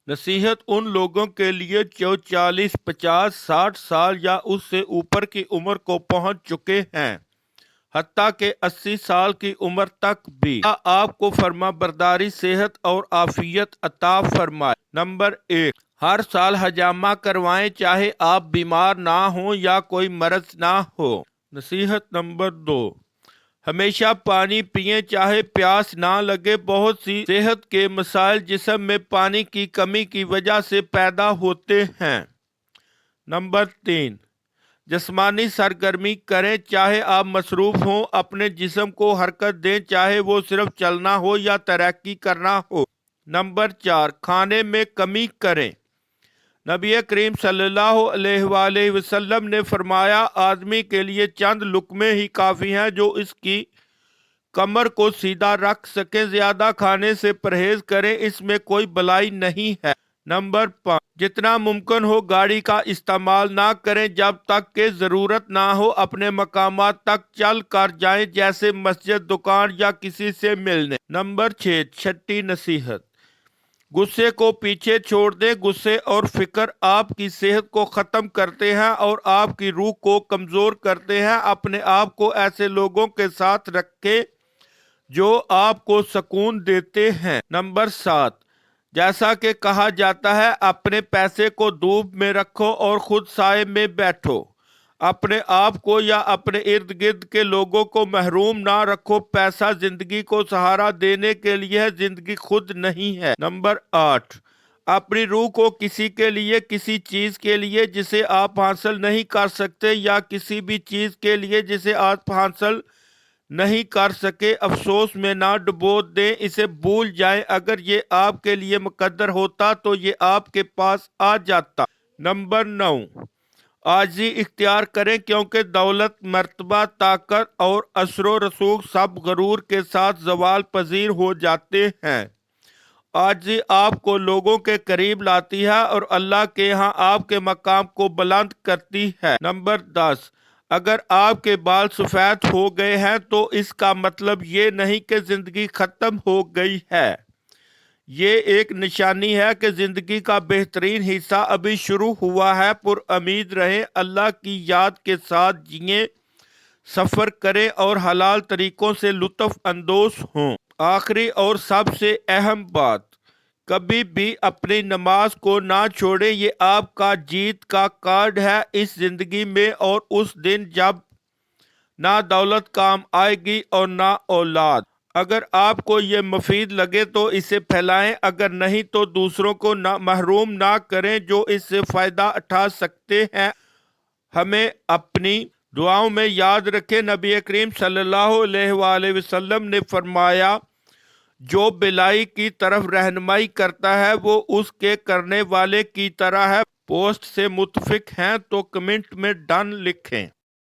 नसीहत उन लोगों के लिए जो 40, 50, 60 साल या उससे ऊपर की उम्र को पहुंच चुके हैं, हत्ता के 80 साल की उम्र तक भी। आपको फर्मा बरदारी, सेहत और आफियत अता फरमाए। नंबर 1, हर साल हजामा करवाएं, चाहे आप बीमार ना हो या कोई मर्ज ना हो। नसीहत नंबर 2, हमेशा पानी पिएं, चाहे प्यास ना लगे। बहुत सी सेहत के मसाइल जिस्म में पानी की कमी की वजह से पैदा होते हैं। नंबर 3, जिस्मानी सरगर्मी करें, चाहे आप मसरूफ हों। अपने जिस्म को हरकत दें, चाहे वो सिर्फ चलना हो या तैराकी करना हो। नंबर 4, खाने में कमी करें। नबी करीम सल्लल्लाहु अलैहि वसल्लम ने फरमाया, आदमी के लिए चंद लुकमे ही काफ़ी हैं जो इसकी कमर को सीधा रख सके। ज्यादा खाने से परहेज करें, इसमें कोई भलाई नहीं है। नंबर 5, जितना मुमकिन हो गाड़ी का इस्तेमाल ना करें जब तक कि जरूरत ना हो। अपने मकामात तक चल कर जाएं, जैसे मस्जिद, दुकान या किसी से मिलने। नंबर 6, छठी नसीहत, गुस्से को पीछे छोड़ दें। गुस्से और फिक्र आपकी सेहत को ख़त्म करते हैं और आपकी रूह को कमज़ोर करते हैं। अपने आप को ऐसे लोगों के साथ रखें जो आपको सुकून देते हैं। नंबर 7, जैसा कि कहा जाता है, अपने पैसे को धूप में रखो और खुद साए में बैठो। अपने आप को या अपने इर्द गिर्द के लोगों को महरूम ना रखो। पैसा जिंदगी को सहारा देने के लिए है, जिंदगी खुद नहीं है। नंबर 8, अपनी रूह को किसी के लिए, किसी चीज के लिए जिसे आप हासिल नहीं कर सकते या किसी भी चीज के लिए जिसे आप हासिल नहीं कर सके, अफसोस में ना डुबो दें, इसे भूल जाएं। अगर ये आपके लिए मुकद्दर होता तो ये आपके पास आ जाता। नंबर 9, आजी इख्तियार करें, क्योंकि दौलत, मर्तबा, ताकत और असरो रसूख सब गरूर के साथ जवाल पजीर हो जाते हैं। आजी आपको लोगों के करीब लाती है और अल्लाह के यहाँ आपके मकाम को बुलंद करती है। नंबर 10, अगर आपके बाल सफ़ेद हो गए हैं तो इसका मतलब ये नहीं कि जिंदगी खत्म हो गई है। ये एक निशानी है कि जिंदगी का बेहतरीन हिस्सा अभी शुरू हुआ है। पुरउम्मीद रहें, अल्लाह की याद के साथ जिए, सफर करें और हलाल तरीकों से लुत्फ अंदोज हों। आखिरी और सबसे अहम बात, कभी भी अपनी नमाज को ना छोड़ें। ये आपका जीत का कार्ड है इस जिंदगी में और उस दिन जब ना दौलत काम आएगी और ना औलाद। अगर आपको ये मुफीद लगे तो इसे फैलाएं, अगर नहीं तो दूसरों को ना महरूम ना करें जो इससे फ़ायदा उठा सकते हैं। हमें अपनी दुआओं में याद रखें। नबी करीम सल्लल्लाहु अलैहि वसल्लम ने फरमाया, जो बिलाई की तरफ रहनुमाई करता है वो उसके करने वाले की तरह है। पोस्ट से मुतफिक हैं तो कमेंट में डन लिखें।